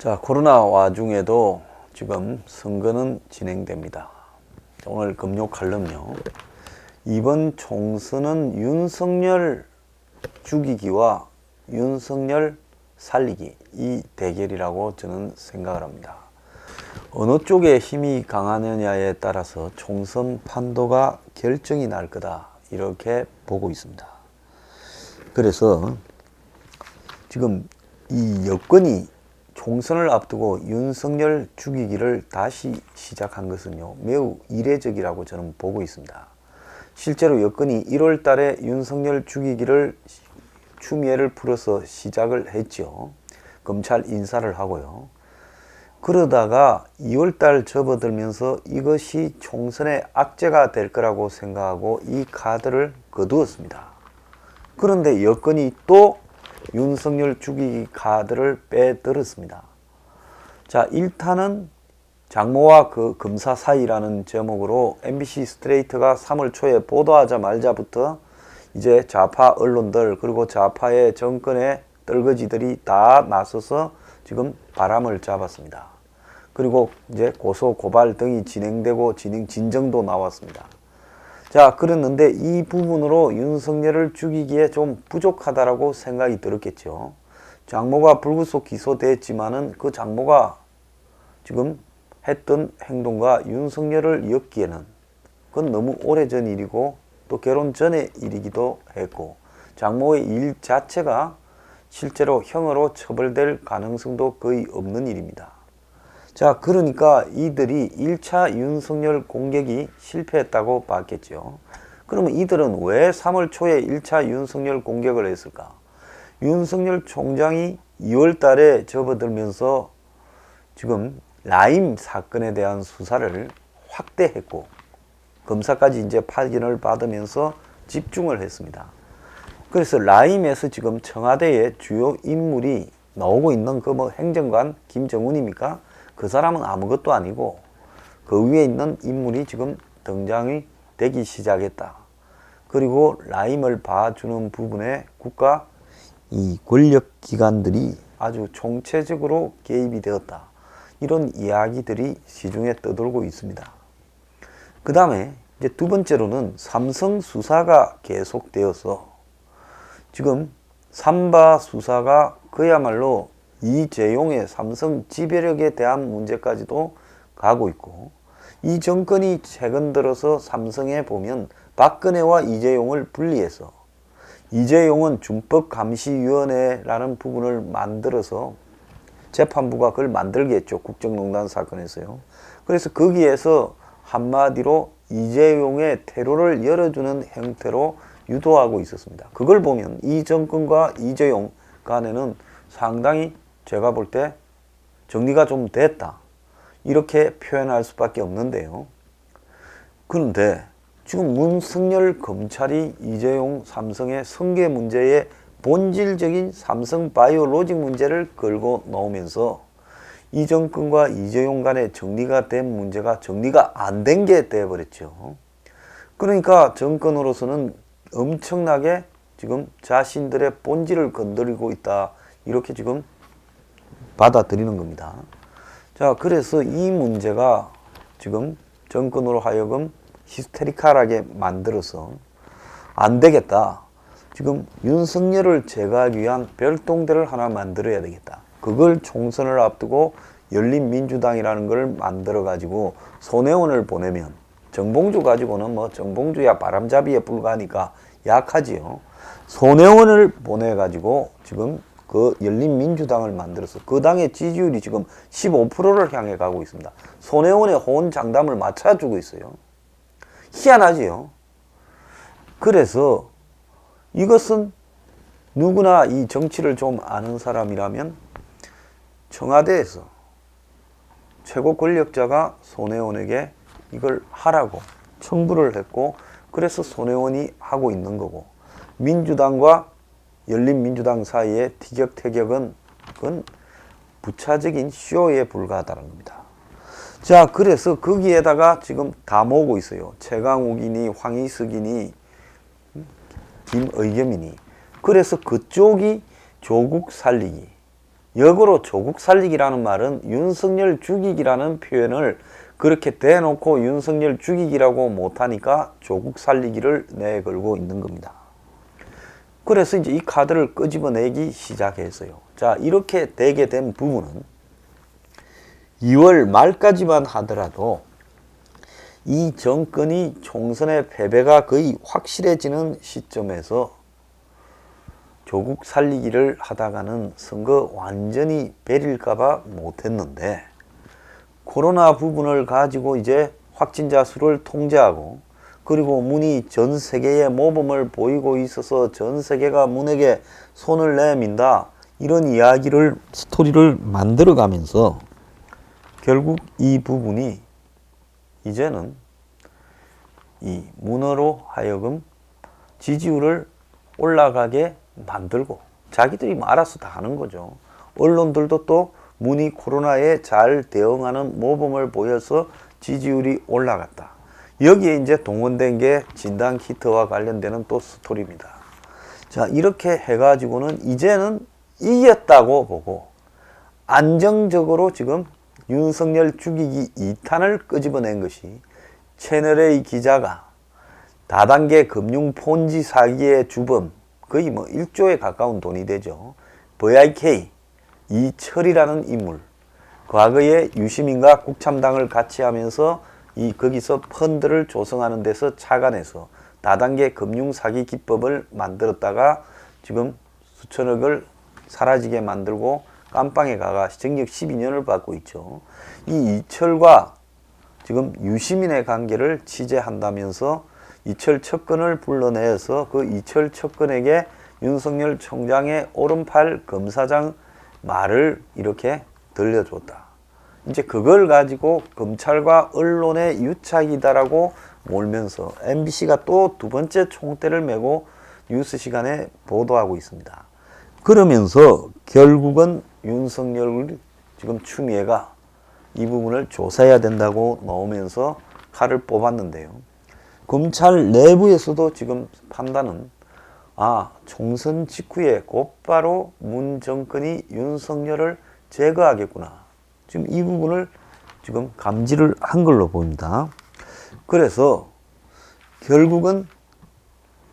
자, 코로나 와중에도 지금 선거는 진행됩니다. 오늘 금요 칼럼요. 이번 총선은 윤석열 죽이기와 윤석열 살리기 이 대결이라고 저는 생각을 합니다. 어느 쪽에 힘이 강하느냐에 따라서 총선 판도가 결정이 날 거다 이렇게 보고 있습니다. 그래서 지금 이 여권이 총선을 앞두고 윤석열 죽이기를 다시 시작한 것은요, 매우 이례적이라고 저는 보고 있습니다. 실제로 여권이 1월 달에 윤석열 죽이기를 추미애를 풀어서 시작을 했죠. 검찰 인사를 하고요. 그러다가 2월 달 접어들면서 이것이 총선의 악재가 될 거라고 생각하고 이 카드를 거두었습니다. 그런데 여권이 또 윤석열 죽이기 카드를 빼들었습니다. 자, 일단은 장모와 그 검사 사이라는 제목으로 MBC 스트레이트가 3월 초에 보도하자마자부터 이제 좌파 언론들 그리고 좌파의 정권의 떨거지들이 다 나서서 지금 바람을 잡았습니다. 그리고 이제 고소 고발 등이 진행되고 진정도 나왔습니다. 자, 그랬는데 이 부분으로 윤석열을 죽이기에 좀 부족하다라고 생각이 들었겠죠. 장모가 불구속 기소됐지만은 그 장모가 지금 했던 행동과 윤석열을 엮기에는 그건 너무 오래전 일이고 또 결혼 전의 일이기도 했고 장모의 일 자체가 실제로 형으로 처벌될 가능성도 거의 없는 일입니다. 자, 그러니까 이들이 1차 윤석열 공격이 실패했다고 봤겠죠. 그러면 이들은 왜 3월 초에 1차 윤석열 공격을 했을까? 윤석열 총장이 2월 달에 접어들면서 지금 라임 사건에 대한 수사를 확대했고 검사까지 이제 파견을 받으면서 집중을 했습니다. 그래서 라임에서 지금 청와대의 주요 인물이 나오고 있는 그 뭐 행정관 김정은입니까? 그 사람은 아무것도 아니고 그 위에 있는 인물이 지금 등장이 되기 시작했다. 그리고 라임을 봐주는 부분에 국가 이 권력기관들이 아주 총체적으로 개입이 되었다. 이런 이야기들이 시중에 떠돌고 있습니다. 그 다음에 이제 두 번째로는 삼성 수사가 계속되어서 지금 삼바 수사가 그야말로 이재용의 삼성 지배력에 대한 문제까지도 가고 있고 이 정권이 최근 들어서 삼성에 보면 박근혜와 이재용을 분리해서 이재용은 준법감시위원회라는 부분을 만들어서 재판부가 그걸 만들게 했죠. 국정농단 사건에서요. 그래서 거기에서 한마디로 이재용의 퇴로를 열어주는 형태로 유도하고 있었습니다. 그걸 보면 이 정권과 이재용 간에는 상당히 제가 볼 때 정리가 좀 됐다. 이렇게 표현할 수밖에 없는데요. 그런데 지금 윤석열 검찰이 이재용 삼성의 성계 문제에 본질적인 삼성 바이오로직 문제를 걸고 나오면서 이 정권과 이재용 간의 정리가 된 문제가 정리가 안 된 게 돼버렸죠. 그러니까 정권으로서는 엄청나게 지금 자신들의 본질을 건드리고 있다. 이렇게 지금 받아들이는 겁니다. 자, 그래서 이 문제가 지금 정권으로 하여금 히스테리컬하게 만들어서 안 되겠다. 지금 윤석열을 제거하기 위한 별동대를 하나 만들어야 되겠다. 그걸 총선을 앞두고 열린민주당이라는 걸 만들어 가지고 손혜원을 보내면 정봉주 가지고는 뭐 정봉주야 바람잡이에 불과하니까 약하지요. 손혜원을 보내 가지고 지금 그 열린민주당을 만들어서 그 당의 지지율이 지금 15%를 향해 가고 있습니다. 손혜원의 호언장담을 맞춰주고 있어요. 희한하지요. 그래서 이것은 누구나 이 정치를 좀 아는 사람이라면 청와대에서 최고 권력자가 손혜원에게 이걸 하라고 청부를 했고 그래서 손혜원이 하고 있는 거고 민주당과 열린민주당 사이의 티격태격은 그건 부차적인 쇼에 불과하다는 겁니다. 자, 그래서 거기에다가 지금 다 모으고 있어요. 최강욱이니 황희석이니 김의겸이니. 그래서 그쪽이 조국 살리기 역으로 조국 살리기라는 말은 윤석열 죽이기라는 표현을 그렇게 대놓고 윤석열 죽이기라고 못하니까 조국 살리기를 내걸고 있는 겁니다. 그래서 이제 이 카드를 끄집어내기 시작했어요. 자, 이렇게 되게 된 부분은 2월 말까지만 하더라도 이 정권이 총선의 패배가 거의 확실해지는 시점에서 조국 살리기를 하다가는 선거 완전히 베릴까봐 못했는데, 코로나 부분을 가지고 이제 확진자 수를 통제하고, 그리고 문이 전 세계에 모범을 보이고 있어서 전 세계가 문에게 손을 내민다, 이런 이야기를, 스토리를 만들어 가면서 결국 이 부분이 이제는 이 문어로 하여금 지지율을 올라가게 만들고, 자기들이 뭐 알아서 다 하는 거죠. 언론들도 또 문이 코로나에 잘 대응하는 모범을 보여서 지지율이 올라갔다. 여기에 이제 동원된 게 진단 키트와 관련되는 또 스토리입니다. 자, 이렇게 해가지고는 이제는 이겼다고 보고 안정적으로 지금 윤석열 죽이기 2탄을 끄집어낸 것이 채널A 기자가 다단계 금융 폰지 사기의 주범, 거의 뭐 1조에 가까운 돈이 되죠. VIK 이철이라는 인물, 과거에 유시민과 국참당을 같이 하면서 거기서 펀드를 조성하는 데서 착안해서 다단계 금융 사기 기법을 만들었다가 지금 수천억을 사라지게 만들고 깜빵에 가가 징역 12년을 받고 있죠. 이 이철과 지금 유시민의 관계를 취재한다면서 이철 척근을 불러내서 그 이철 척근에게 윤석열 총장의 오른팔 검사장 말을 이렇게 들려줬다. 이제 그걸 가지고 검찰과 언론의 유착이다라고 몰면서 MBC가 또 두 번째 총대를 메고 뉴스 시간에 보도하고 있습니다. 그러면서 결국은 윤석열 지금 추미애가 이 부분을 조사해야 된다고 나오면서 칼을 뽑았는데요. 검찰 내부에서도 지금 판단은 총선 직후에 곧바로 문 정권이 윤석열을 제거하겠구나. 지금 이 부분을 지금 감지를 한 걸로 보입니다. 그래서 결국은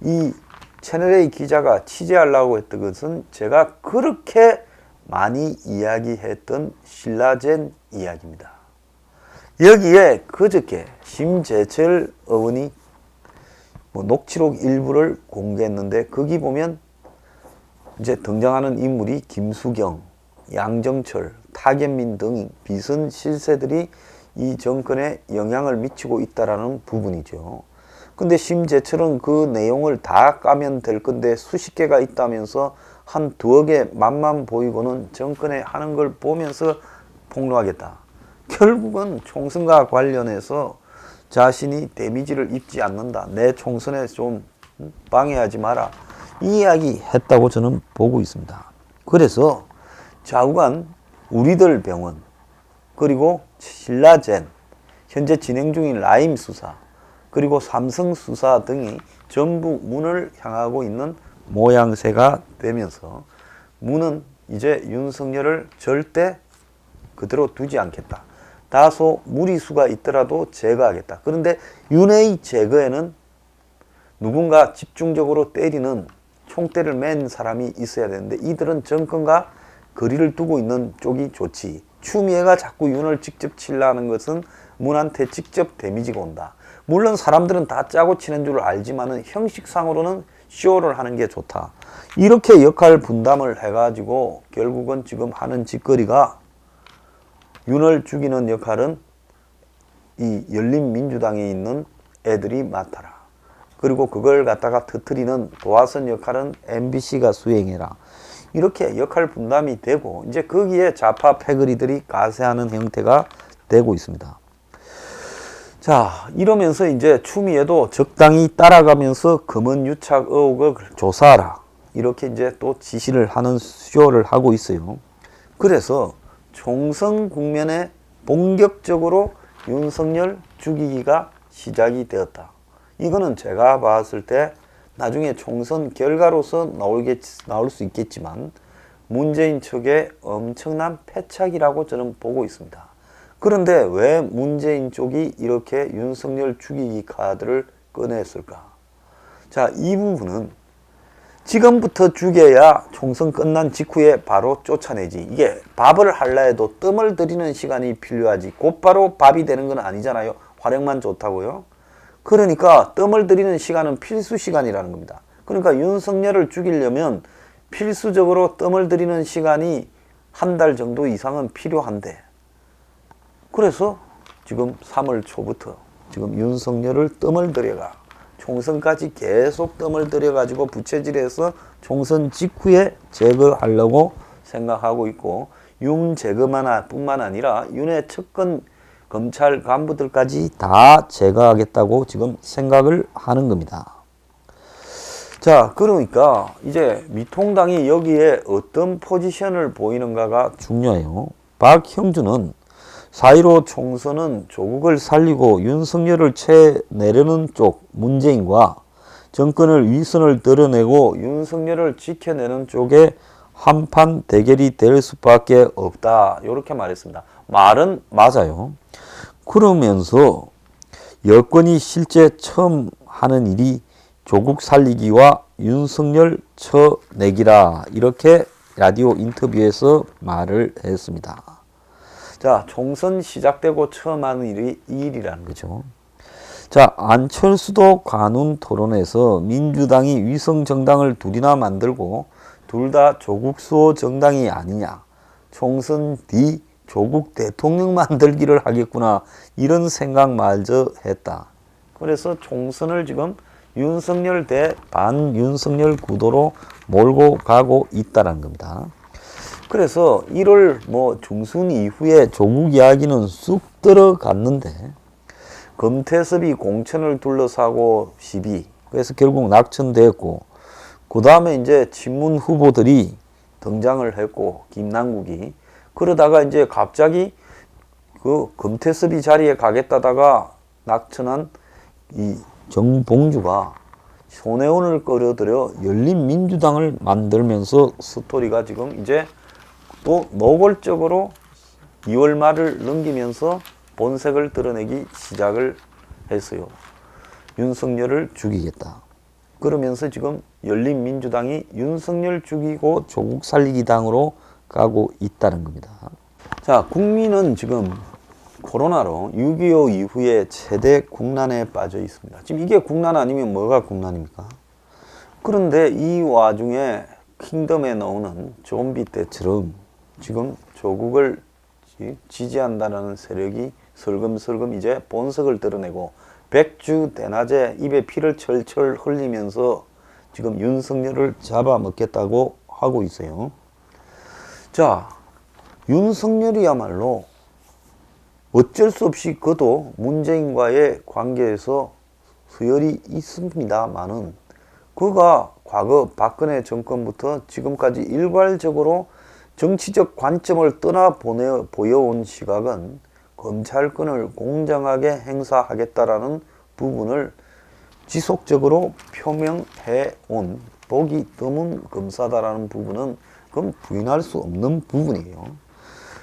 이 채널A 기자가 취재하려고 했던 것은 제가 그렇게 많이 이야기했던 신라젠 이야기입니다. 여기에 그저께 심재철 의원이 녹취록 일부를 공개했는데, 거기 보면 이제 등장하는 인물이 김수경, 양정철, 타겟민 등 비선 실세들이 이 정권에 영향을 미치고 있다라는 부분이죠. 근데 심재철은 그 내용을 다 까면 될 건데 수십 개가 있다면서 한 두어 개 맛만 보이고는 정권에 하는 걸 보면서 폭로하겠다. 결국은 총선과 관련해서 자신이 데미지를 입지 않는다. 내 총선에 좀 방해하지 마라. 이 이야기 했다고 저는 보고 있습니다. 그래서 좌우간 우리들 병원, 그리고 신라젠, 현재 진행 중인 라임 수사, 그리고 삼성 수사 등이 전부 문을 향하고 있는 모양새가 되면서 문은 이제 윤석열을 절대 그대로 두지 않겠다. 다소 무리수가 있더라도 제거하겠다. 그런데 윤의 제거에는 누군가 집중적으로 때리는 총대를 맨 사람이 있어야 되는데, 이들은 정권과 거리를 두고 있는 쪽이 좋지. 추미애가 자꾸 윤을 직접 치려는 것은 문한테 직접 데미지가 온다. 물론 사람들은 다 짜고 치는 줄 알지만은 형식상으로는 쇼를 하는 게 좋다. 이렇게 역할 분담을 해가지고 결국은 지금 하는 짓거리가, 윤을 죽이는 역할은 이 열린민주당에 있는 애들이 맡아라. 그리고 그걸 갖다가 터뜨리는 도화선 역할은 MBC가 수행해라. 이렇게 역할 분담이 되고, 이제 거기에 좌파 패거리들이 가세하는 형태가 되고 있습니다. 자, 이러면서 이제 추미애도 적당히 따라가면서 검언 유착 의혹을 조사하라. 이렇게 이제 또 지시를 하는 쇼를 하고 있어요. 그래서 총선 국면에 본격적으로 윤석열 죽이기가 시작이 되었다. 이거는 제가 봤을 때 나중에 총선 결과로서 나올 수 있겠지만, 문재인 측의 엄청난 패착이라고 저는 보고 있습니다. 그런데 왜 문재인 쪽이 이렇게 윤석열 죽이기 카드를 꺼냈을까? 자, 이 부분은 지금부터 죽여야 총선 끝난 직후에 바로 쫓아내지. 이게 밥을 할라 해도 뜸을 들이는 시간이 필요하지. 곧바로 밥이 되는 건 아니잖아요. 활력만 좋다고요. 그러니까 뜸을 들이는 시간은 필수 시간이라는 겁니다. 그러니까 윤석열을 죽이려면 필수적으로 뜸을 들이는 시간이 한 달 정도 이상은 필요한데, 그래서 지금 3월 초부터 지금 윤석열을 뜸을 들여가 총선까지 계속 뜸을 들여가지고 부채질해서 총선 직후에 제거하려고 생각하고 있고, 윤 제거뿐만 아니라 윤의 측근 검찰 간부들까지 다 제거하겠다고 지금 생각을 하는 겁니다. 자, 그러니까 이제 미통당이 여기에 어떤 포지션을 보이는가가 중요해요. 박형준은 4.15 총선은 조국을 살리고 윤석열을 채내려는 쪽 문재인과 정권을 위선을 드러내고 윤석열을 지켜내는 쪽에 한판 대결이 될 수밖에 없다. 이렇게 말했습니다. 말은 맞아요. 그러면서 여권이 실제 처음 하는 일이 조국 살리기와 윤석열 쳐내기라, 이렇게 라디오 인터뷰에서 말을 했습니다. 자, 총선 시작되고 처음 하는 일이 이 일이라는 거죠. 자, 안철수도 관훈 토론에서 민주당이 위성 정당을 둘이나 만들고 둘 다 조국 수호 정당이 아니냐, 총선 뒤 조국 대통령 만들기를 하겠구나, 이런 생각마저 했다. 그래서 총선을 지금 윤석열 대 반윤석열 구도로 몰고 가고 있다는 겁니다. 그래서 1월 중순 이후에 조국 이야기는 쑥 들어갔는데, 금태섭이 공천을 둘러싸고 시비, 그래서 결국 낙천됐고, 그 다음에 이제 친문 후보들이 등장을 했고, 김남국이, 그러다가 이제 갑자기 그 금태섭이 자리에 가겠다다가 낙천한 이 정봉주가 손혜원을 끌어들여 열린민주당을 만들면서 스토리가 지금 이제 또 노골적으로 2월 말을 넘기면서 본색을 드러내기 시작을 했어요. 윤석열을 죽이겠다. 그러면서 지금 열린민주당이 윤석열 죽이고 조국 살리기 당으로 가고 있다는 겁니다. 자, 국민은 지금 코로나로 6.25 이후에 최대 국난에 빠져 있습니다. 지금 이게 국난 아니면 뭐가 국난입니까? 그런데 이 와중에 킹덤에 나오는 좀비 때처럼 지금 조국을 지지한다는 세력이 슬금슬금 이제 본색을 드러내고 백주 대낮에 입에 피를 철철 흘리면서 지금 윤석열을 잡아먹겠다고 하고 있어요. 자, 윤석열이야말로 어쩔 수 없이 그도 문재인과의 관계에서 수열이 있습니다만은, 그가 과거 박근혜 정권부터 지금까지 일괄적으로 정치적 관점을 떠나 보여온 시각은 검찰권을 공정하게 행사하겠다라는 부분을 지속적으로 표명해온 보기 드문 검사다라는 부분은 그건 부인할 수 없는 부분이에요.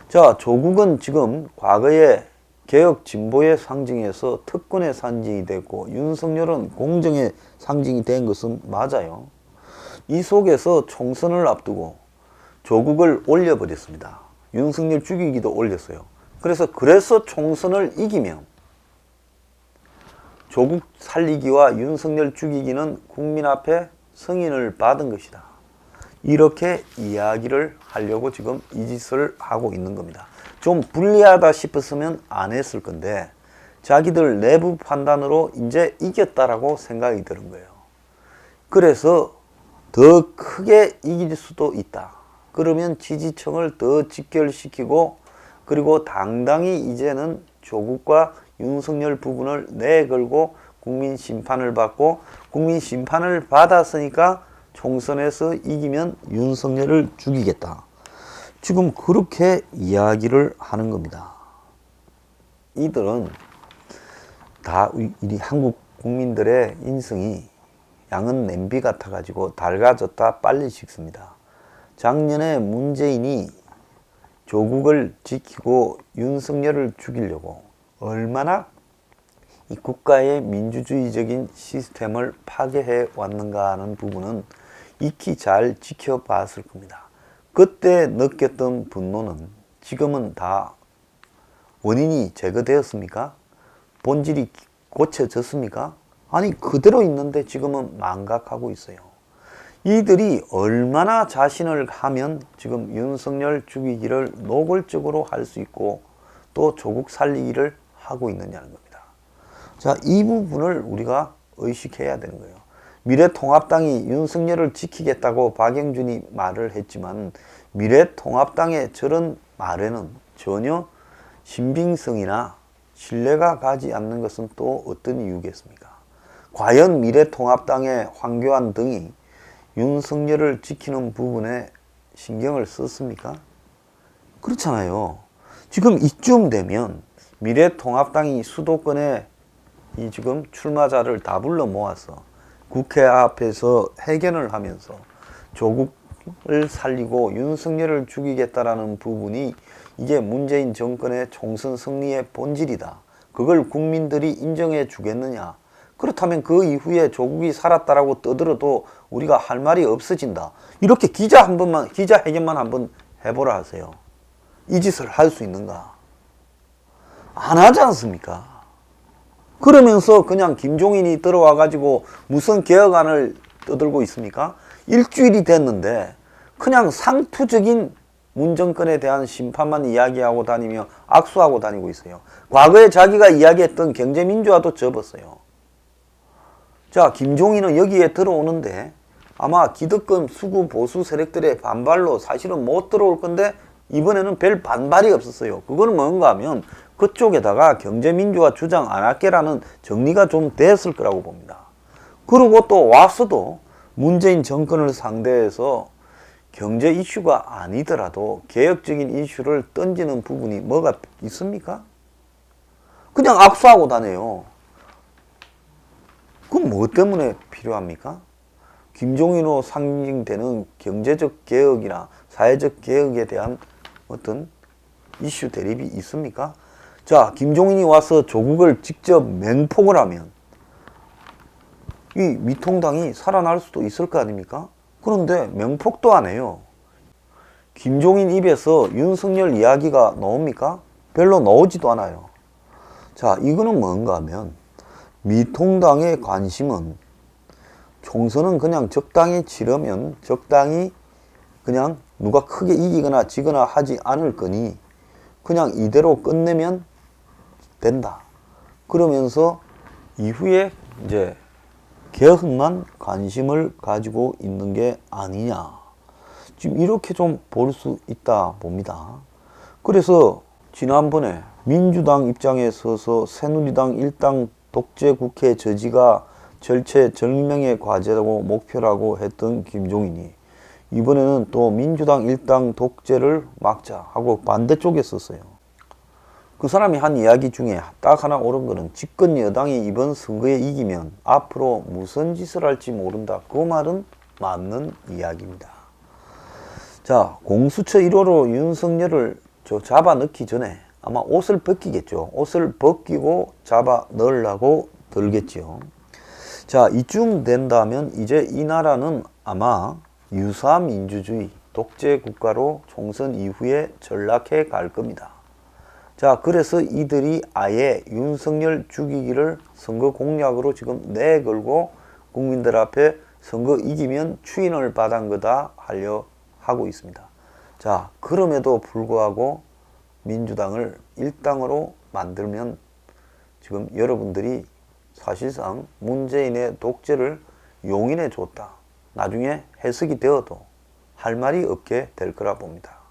자, 조국은 지금 과거에 개혁 진보의 상징에서 특권의 상징이 됐고, 윤석열은 공정의 상징이 된 것은 맞아요. 이 속에서 총선을 앞두고 조국을 올려버렸습니다. 윤석열 죽이기도 올렸어요. 그래서 총선을 이기면 조국 살리기와 윤석열 죽이기는 국민 앞에 승인을 받은 것이다. 이렇게 이야기를 하려고 지금 이 짓을 하고 있는 겁니다. 좀 불리하다 싶었으면 안 했을 건데, 자기들 내부 판단으로 이제 이겼다라고 생각이 드는 거예요. 그래서 더 크게 이길 수도 있다. 그러면 지지층을 더 직결시키고, 그리고 당당히 이제는 조국과 윤석열 부분을 내걸고 국민 심판을 받고, 국민 심판을 받았으니까 총선에서 이기면 윤석열을 죽이겠다. 지금 그렇게 이야기를 하는 겁니다. 이들은 다 우리 한국 국민들의 인성이 양은 냄비 같아가지고 달가졌다 빨리 식습니다. 작년에 문재인이 조국을 지키고 윤석열을 죽이려고 얼마나 이 국가의 민주주의적인 시스템을 파괴해 왔는가 하는 부분은 익히 잘 지켜봤을 겁니다. 그때 느꼈던 분노는 지금은 다 원인이 제거되었습니까? 본질이 고쳐졌습니까? 아니, 그대로 있는데 지금은 망각하고 있어요. 이들이 얼마나 자신을 하면 지금 윤석열 죽이기를 노골적으로 할 수 있고 또 조국 살리기를 하고 있느냐는 겁니다. 자, 이 부분을 우리가 의식해야 되는 거예요. 미래통합당이 윤석열을 지키겠다고 박영준이 말을 했지만 미래통합당의 저런 말에는 전혀 신빙성이나 신뢰가 가지 않는 것은 또 어떤 이유겠습니까? 과연 미래통합당의 황교안 등이 윤석열을 지키는 부분에 신경을 썼습니까? 그렇잖아요. 지금 이쯤 되면 미래통합당이 수도권에 이 지금 출마자를 다 불러 모아서 국회 앞에서 회견을 하면서 조국을 살리고 윤석열을 죽이겠다라는 부분이 이게 문재인 정권의 총선 승리의 본질이다. 그걸 국민들이 인정해 주겠느냐? 그렇다면 그 이후에 조국이 살았다라고 떠들어도 우리가 할 말이 없어진다. 이렇게 기자회견만 한번 해보라 하세요. 이 짓을 할 수 있는가? 안 하지 않습니까? 그러면서 그냥 김종인이 들어와가지고 무슨 개혁안을 떠들고 있습니까? 일주일이 됐는데 그냥 상투적인 문정권에 대한 심판만 이야기하고 다니며 악수하고 다니고 있어요. 과거에 자기가 이야기했던 경제민주화도 접었어요. 자, 김종인은 여기에 들어오는데 아마 기득권 수구 보수 세력들의 반발로 사실은 못 들어올 건데 이번에는 별 반발이 없었어요. 그거는 뭔가 하면 그쪽에다가 경제민주화 주장 안 할게라는 정리가 좀 됐을 거라고 봅니다. 그리고 또 와서도 문재인 정권을 상대해서 경제 이슈가 아니더라도 개혁적인 이슈를 던지는 부분이 뭐가 있습니까? 그냥 악수하고 다녀요. 그럼 뭐 때문에 필요합니까? 김종인으로 상징되는 경제적 개혁이나 사회적 개혁에 대한 어떤 이슈 대립이 있습니까? 자, 김종인이 와서 조국을 직접 맹폭을 하면 이 미통당이 살아날 수도 있을 거 아닙니까? 그런데 맹폭도 안 해요. 김종인 입에서 윤석열 이야기가 나옵니까? 별로 나오지도 않아요. 자, 이거는 뭔가 하면 미통당의 관심은 총선은 그냥 적당히 치르면 적당히 그냥 누가 크게 이기거나 지거나 하지 않을 거니 그냥 이대로 끝내면 된다. 그러면서 이후에 이제 개혁만 관심을 가지고 있는 게 아니냐. 지금 이렇게 좀 볼 수 있다 봅니다. 그래서 지난번에 민주당 입장에 서서 새누리당 일당 독재 국회 저지가 절체절명의 과제라고 목표라고 했던 김종인이 이번에는 또 민주당 일당 독재를 막자 하고 반대쪽에 썼어요. 그 사람이 한 이야기 중에 딱 하나 옳은 거는 집권 여당이 이번 선거에 이기면 앞으로 무슨 짓을 할지 모른다. 그 말은 맞는 이야기입니다. 자, 공수처 1호로 윤석열을 잡아 넣기 전에 아마 옷을 벗기겠죠. 옷을 벗기고 잡아 넣으려고 들겠지요. 자, 이쯤 된다면 이제 이 나라는 아마 유사민주주의 독재 국가로 총선 이후에 전락해 갈 겁니다. 자, 그래서 이들이 아예 윤석열 죽이기를 선거 공약으로 지금 내걸고 국민들 앞에 선거 이기면 추인을 받은 거다 하려 하고 있습니다. 자, 그럼에도 불구하고 민주당을 일당으로 만들면 지금 여러분들이 사실상 문재인의 독재를 용인해 줬다. 나중에 해석이 되어도 할 말이 없게 될 거라 봅니다.